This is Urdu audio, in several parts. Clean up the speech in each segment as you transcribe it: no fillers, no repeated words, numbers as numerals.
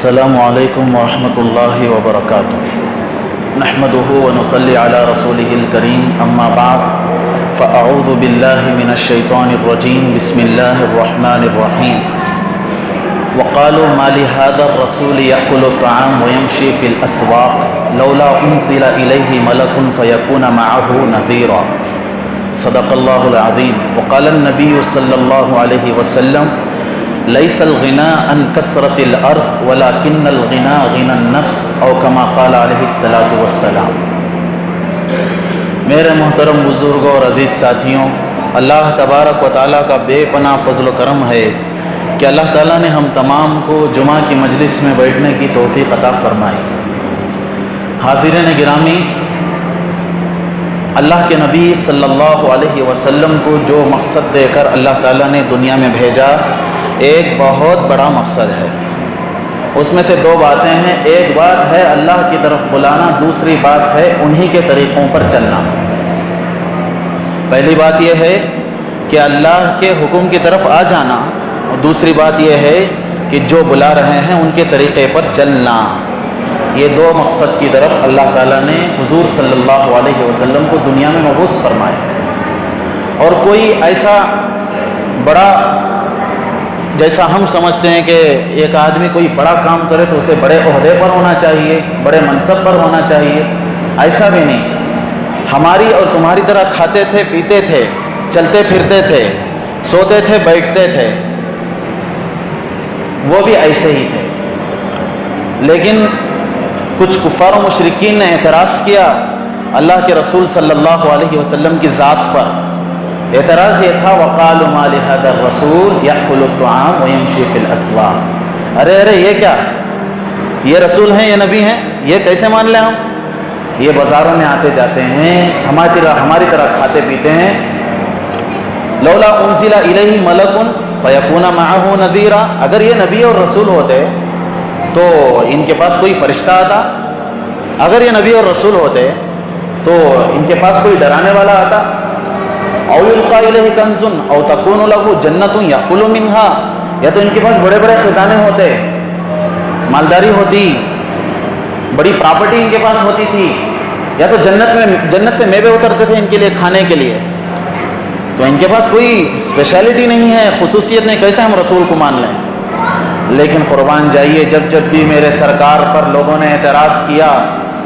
السلام علیکم ورحمۃ اللہ وبرکاتہ نحمده ونصلی علی رسوله الکریم اما بعد فاعوذ باللہ من الشیطان الرجیم بسم اللہ الرحمن الرحیم وقالوا ما لهذا الرسول يأكل الطعام ويمشي في الأسواق لولا أنزل إليه ملك فيكون معه نذيرا صدق الله العظيم وقال النبي صلى الله عليه وسلم ليس الغنى عن كثرة الأرض ولكن الغنى غنى النفس او كما قال عليه الصلاة والسلام۔ میرے محترم بزرگوں اور عزیز ساتھیوں، اللہ تبارک و تعالیٰ کا بے پناہ فضل و کرم ہے کہ اللہ تعالیٰ نے ہم تمام کو جمعہ کی مجلس میں بیٹھنے کی توفیق عطا فرمائی۔ حاضرین گرامی، اللہ کے نبی صلی اللہ علیہ وسلم کو جو مقصد دے کر اللہ تعالیٰ نے دنیا میں بھیجا، ایک بہت بڑا مقصد ہے۔ اس میں سے دو باتیں ہیں، ایک بات ہے اللہ کی طرف بلانا، دوسری بات ہے انہی کے طریقوں پر چلنا۔ پہلی بات یہ ہے کہ اللہ کے حکم کی طرف آ جانا، اور دوسری بات یہ ہے کہ جو بلا رہے ہیں ان کے طریقے پر چلنا۔ یہ دو مقصد کی طرف اللہ تعالیٰ نے حضور صلی اللہ علیہ وسلم کو دنیا میں مبعوث فرمایا۔ اور کوئی ایسا بڑا، جیسا ہم سمجھتے ہیں کہ ایک آدمی کوئی بڑا کام کرے تو اسے بڑے عہدے پر ہونا چاہیے، بڑے منصب پر ہونا چاہیے، ایسا بھی نہیں۔ ہماری اور تمہاری طرح کھاتے تھے، پیتے تھے، چلتے پھرتے تھے، سوتے تھے، بیٹھتے تھے، وہ بھی ایسے ہی تھے۔ لیکن کچھ کفار و مشرکین نے اعتراض کیا اللہ کے رسول صلی اللہ علیہ وسلم کی ذات پر۔ اعتراض یہ تھا وَقَالُوا مَا لِهَذَا الرَّسُولِ يَأْكُلُ الطَّعَامَ وَيَمْشِي فِي الْأَسْوَاقِ۔ ارے یہ کیا، یہ رسول ہیں، یہ نبی ہیں، یہ کیسے مان لیں ہم؟ یہ بازاروں میں آتے جاتے ہیں، ہماری طرح کھاتے پیتے ہیں۔ لولا انزل الیہ ملک فیکون معہ نذیرا، اگر یہ نبی اور رسول ہوتے تو ان کے پاس کوئی فرشتہ آتا، اگر یہ نبی اور رسول ہوتے تو ان کے پاس کوئی ڈرانے والا آتا۔ او یلقی الیہ کنز او تکون لہ جنۃ یاکل منہا، یا تو ان کے پاس بڑے بڑے خزانے ہوتے، مالداری ہوتی، بڑی پراپرٹی ان کے پاس ہوتی تھی، یا تو جنت سے میوے اترتے تھے ان کے لیے کھانے کے لیے۔ تو ان کے پاس کوئی اسپیشلٹی نہیں ہے، خصوصیت نہیں، کیسے ہم رسول کو مان لیں؟ لیکن قربان جائیے، جب جب بھی میرے سرکار پر لوگوں نے اعتراض کیا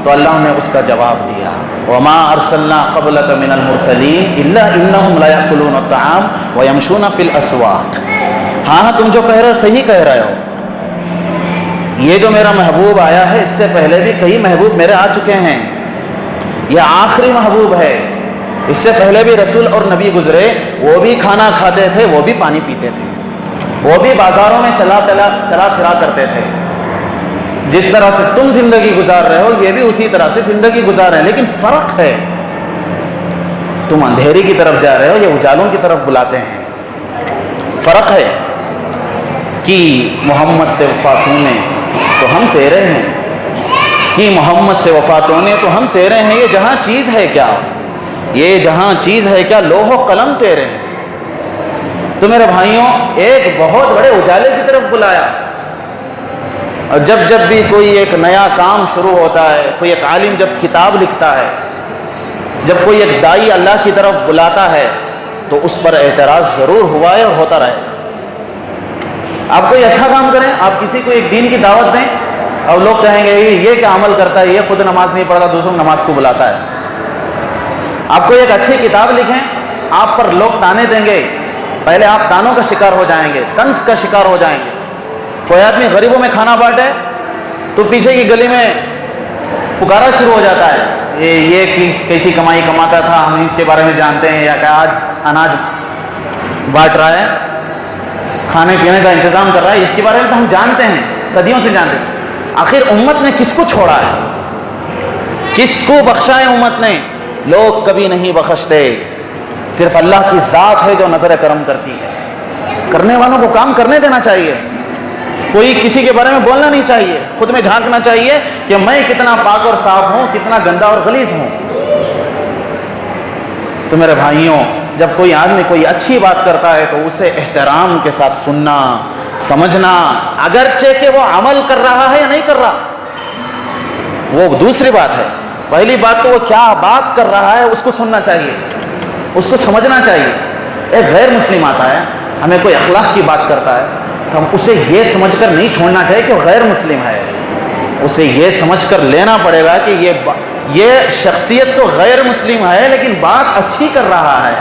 تو اللہ نے اس کا جواب دیا، وما ارسلنا قبلک من المرسلین الا انہم لا یاکلون الطعام ویمشون فی الاسواق۔ ہاں تم جو کہہ رہے ہو صحیح کہہ رہے ہو، یہ جو میرا محبوب آیا ہے اس سے پہلے بھی کئی محبوب میرے آ چکے ہیں، یہ آخری محبوب ہے۔ اس سے پہلے بھی رسول اور نبی گزرے، وہ بھی کھانا کھاتے تھے، وہ بھی پانی پیتے تھے، وہ بھی بازاروں میں چلا پھرا کرتے تھے۔ جس طرح سے تم زندگی گزار رہے ہو یہ بھی اسی طرح سے زندگی گزار رہے ہیں، لیکن فرق ہے، تم اندھیری کی طرف جا رہے ہو، یہ اجالوں کی طرف بلاتے ہیں۔ فرق ہے کہ محمد سے وفات ہونے تو ہم تیرے ہیں، کہ محمد سے وفات ہونے تو ہم تیرے ہیں۔ یہ جہاں چیز ہے کیا، یہ جہاں چیز ہے کیا، لوح و قلم تیرے ہیں۔ تو میرے بھائیوں، ایک بہت بڑے اجالے کی طرف بلایا، اور جب جب بھی کوئی ایک نیا کام شروع ہوتا ہے، کوئی ایک عالم جب کتاب لکھتا ہے، جب کوئی ایک داعی اللہ کی طرف بلاتا ہے تو اس پر اعتراض ضرور ہوا ہے اور ہوتا رہے گا۔ آپ کوئی اچھا کام کریں، آپ کسی کو ایک دین کی دعوت دیں اور لوگ کہیں گے یہ کیا عمل کرتا ہے، یہ خود نماز نہیں پڑھتا، دوسروں کو نماز کو بلاتا ہے۔ آپ کوئی ایک اچھی کتاب لکھیں، آپ پر لوگ تانے دیں گے، پہلے آپ تانوں کا شکار ہو جائیں گے، طنز کا شکار ہو جائیں گے۔ کوئی آدمی غریبوں میں کھانا بانٹے تو پیچھے کی گلی میں پکارا شروع ہو جاتا ہے، یہ کیسی کمائی کماتا تھا، ہم اس کے بارے میں جانتے ہیں، یا کہ آج اناج بانٹ رہا ہے، کھانے پینے کا انتظام کر رہا ہے، اس کے بارے میں تو ہم جانتے ہیں، صدیوں سے جانتے ہیں۔ آخر امت نے کس کو چھوڑا ہے، کس کو بخشا ہے امت نے؟ لوگ کبھی نہیں بخشتے، صرف اللہ کی ذات ہے جو نظر کرم کرتی ہے۔ کرنے والوں کو کام کرنے دینا چاہیے، کوئی کسی کے بارے میں بولنا نہیں چاہیے، خود میں جھانکنا چاہیے کہ میں کتنا پاک اور صاف ہوں، کتنا گندا اور غلیظ ہوں۔ تو میرے بھائیوں، جب کوئی آدمی کوئی اچھی بات کرتا ہے تو اسے احترام کے ساتھ سننا، سمجھنا، اگرچہ کہ وہ عمل کر رہا ہے یا نہیں کر رہا وہ دوسری بات ہے، پہلی بات تو وہ کیا بات کر رہا ہے اس کو سننا چاہیے، اس کو سمجھنا چاہیے۔ ایک غیر مسلم آتا ہے، ہمیں کوئی اخلاق کی بات کرتا ہے تو ہم اسے یہ سمجھ کر نہیں چھوڑنا چاہیے کہ وہ غیر مسلم ہے، اسے یہ سمجھ کر لینا پڑے گا کہ یہ شخصیت تو غیر مسلم ہے لیکن بات اچھی کر رہا ہے،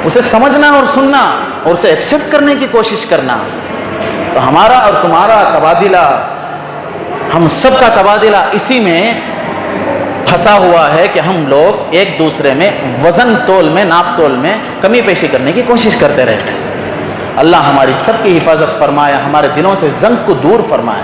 اسے سمجھنا اور سننا اور اسے ایکسیپٹ کرنے کی کوشش کرنا۔ تو ہمارا اور تمہارا تبادلہ، ہم سب کا تبادلہ اسی میں پھنسا ہوا ہے کہ ہم لوگ ایک دوسرے میں وزن تول میں، ناپ تول میں کمی پیشی کرنے کی کوشش کرتے رہتے ہیں۔ اللہ ہماری سب کی حفاظت فرمائے، ہمارے دلوں سے زنگ کو دور فرمائے۔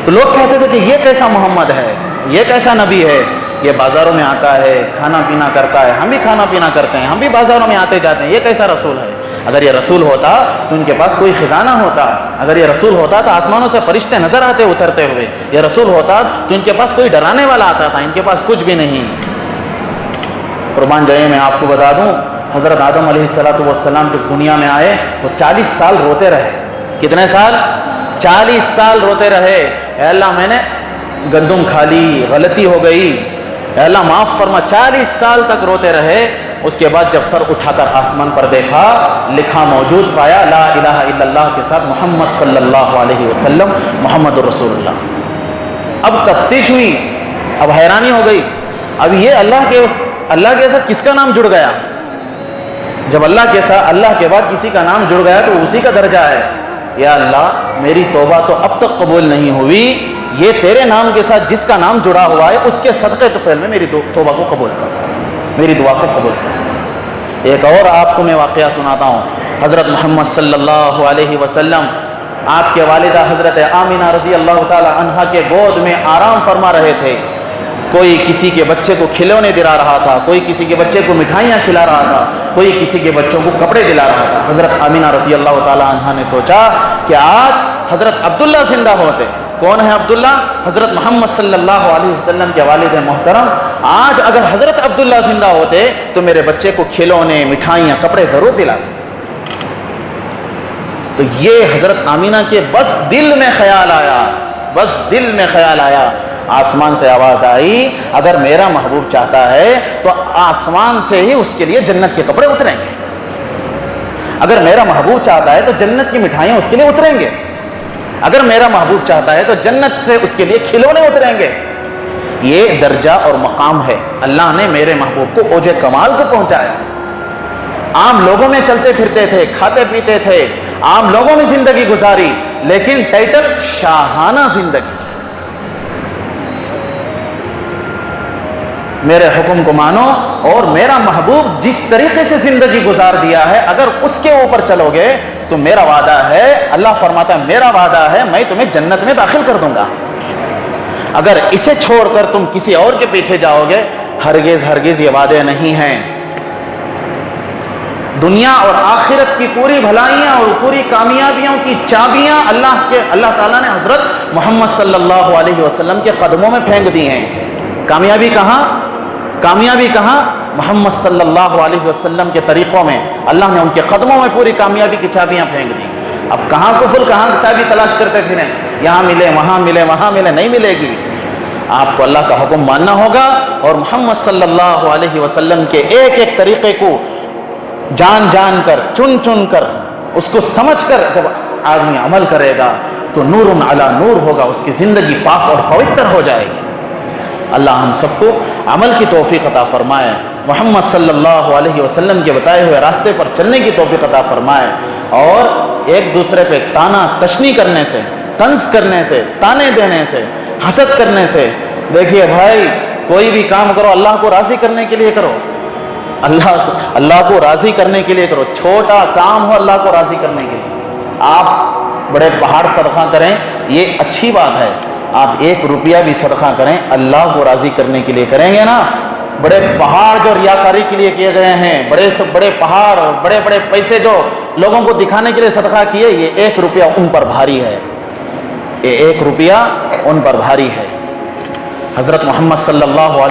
تو لوگ کہتے تھے کہ یہ کیسا محمد ہے، یہ کیسا نبی ہے، یہ بازاروں میں آتا ہے، کھانا پینا کرتا ہے، ہم بھی کھانا پینا کرتے ہیں، ہم بھی بازاروں میں آتے جاتے ہیں، یہ کیسا رسول ہے؟ اگر یہ رسول ہوتا تو ان کے پاس کوئی خزانہ ہوتا، اگر یہ رسول ہوتا تو آسمانوں سے فرشتے نظر آتے اترتے ہوئے، یہ رسول ہوتا تو ان کے پاس کوئی ڈرانے والا آتا تھا، ان کے پاس کچھ بھی نہیں۔ قربان جائیے میں آپ کو بتا دوں، حضرت آدم علیہ السلام جب دنیا میں آئے تو 40 سال روتے رہے۔ کتنے سال؟ 40 سال روتے رہے، اے اللہ میں نے گندم کھا لی، غلطی ہو گئی، اے اللہ معاف فرما۔ 40 سال تک روتے رہے۔ اس کے بعد جب سر اٹھا کر آسمان پر دیکھا، لکھا موجود پایا لا الہ الا اللہ کے ساتھ محمد صلی اللہ علیہ وسلم، محمد الرسول اللہ۔ اب تفتیش ہوئی، اب حیرانی ہو گئی، اب یہ اللہ کے ساتھ کس کا نام جڑ گیا؟ جب اللہ کے بعد کسی کا نام جڑ گیا تو اسی کا درجہ ہے۔ یا اللہ میری توبہ تو اب تک قبول نہیں ہوئی، یہ تیرے نام کے ساتھ جس کا نام جڑا ہوا ہے اس کے صدقے طفیل میں میری توبہ کو قبول فرما، میری دعا کو قبول فرما۔ ایک اور آپ کو میں واقعہ سناتا ہوں۔ حضرت محمد صلی اللہ علیہ وسلم آپ کے والدہ حضرت آمینہ رضی اللہ تعالی عنہا کے گود میں آرام فرما رہے تھے۔ کوئی کسی کے بچے کو کھلونے دلا رہا تھا، کوئی کسی کے بچے کو مٹھائیاں کھلا رہا تھا، کوئی کسی کے بچوں کو کپڑے دلا رہا تھا۔ حضرت آمینہ رضی اللہ تعالی عنہا نے سوچا کہ آج حضرت عبداللہ زندہ ہوتے۔ کون ہے عبداللہ؟ حضرت محمد صلی اللہ علیہ وسلم کے والد محترم۔ آج اگر حضرت عبداللہ زندہ ہوتے تو میرے بچے کو کھلونے، مٹھائیاں، کپڑے ضرور دلاتے۔ تو یہ حضرت آمینہ کے بس دل میں خیال آیا، آسمان سے آواز آئی، اگر میرا محبوب چاہتا ہے تو آسمان سے ہی اس کے لیے جنت کے کپڑے اتریں گے، اگر میرا محبوب چاہتا ہے تو جنت کی مٹھائیاں اس کے لیے اتریں گے، اگر میرا محبوب چاہتا ہے تو جنت سے اس کے لیے کھلونے اتریں گے۔ یہ درجہ اور مقام ہے، اللہ نے میرے محبوب کو اوج کمال کو پہنچایا۔ عام لوگوں میں چلتے پھرتے تھے، کھاتے پیتے تھے، عام لوگوں میں زندگی گزاری، لیکن ٹائٹل شاہانہ زندگی۔ میرے حکم کو مانو اور میرا محبوب جس طریقے سے زندگی گزار دیا ہے اگر اس کے اوپر چلو گے تو میرا وعدہ ہے، اللہ فرماتا ہے میرا وعدہ ہے میں تمہیں جنت میں داخل کر دوں گا۔ اگر اسے چھوڑ کر تم کسی اور کے پیچھے جاؤ گے، ہرگز یہ وعدے نہیں ہیں۔ دنیا اور آخرت کی پوری بھلائیاں اور پوری کامیابیوں کی چابیاں اللہ تعالیٰ نے حضرت محمد صلی اللہ علیہ وسلم کے قدموں میں پھینک دی ہیں۔ کامیابی کہاں؟ محمد صلی اللہ علیہ وسلم کے طریقوں میں، اللہ نے ان کے قدموں میں پوری کامیابی کی چابیاں پھینک دی۔ اب کہاں کفل، کہاں چابی تلاش کرتے پھریں، یہاں ملے وہاں ملے، نہیں ملے گی۔ آپ کو اللہ کا حکم ماننا ہوگا اور محمد صلی اللہ علیہ وسلم کے ایک ایک طریقے کو جان کر، چن کر، اس کو سمجھ کر جب آدمی عمل کرے گا تو نور علی نور ہوگا، اس کی زندگی پاک اور پوتر ہو جائے گی۔ اللہ ہم سب کو عمل کی توفیق عطا فرمائے، محمد صلی اللہ علیہ وسلم کے بتائے ہوئے راستے پر چلنے کی توفیق عطا فرمائے، اور ایک دوسرے پہ تانا تشنی کرنے سے، طنز کرنے سے، تانے دینے سے، حسد کرنے سے، دیکھیے بھائی کوئی بھی کام کرو اللہ کو راضی کرنے کے لیے کرو، اللہ کو راضی کرنے کے لیے کرو، چھوٹا کام ہو اللہ کو راضی کرنے کے لیے۔ آپ بڑے پہاڑ صدقہ کریں یہ اچھی بات ہے، آپ 1 روپیہ بھی صدقہ کریں اللہ کو راضی کرنے کے لیے کریں گے نا۔ بڑے پہاڑ جو ریاکاری کے لیے کیے گئے ہیں، بڑے پہاڑ اور بڑے پیسے جو لوگوں کو دکھانے کے لیے صدقہ کیے، یہ 1 روپیہ ان پر بھاری ہے، یہ 1 روپیہ ان پر بھاری ہے۔ حضرت محمد صلی اللہ علیہ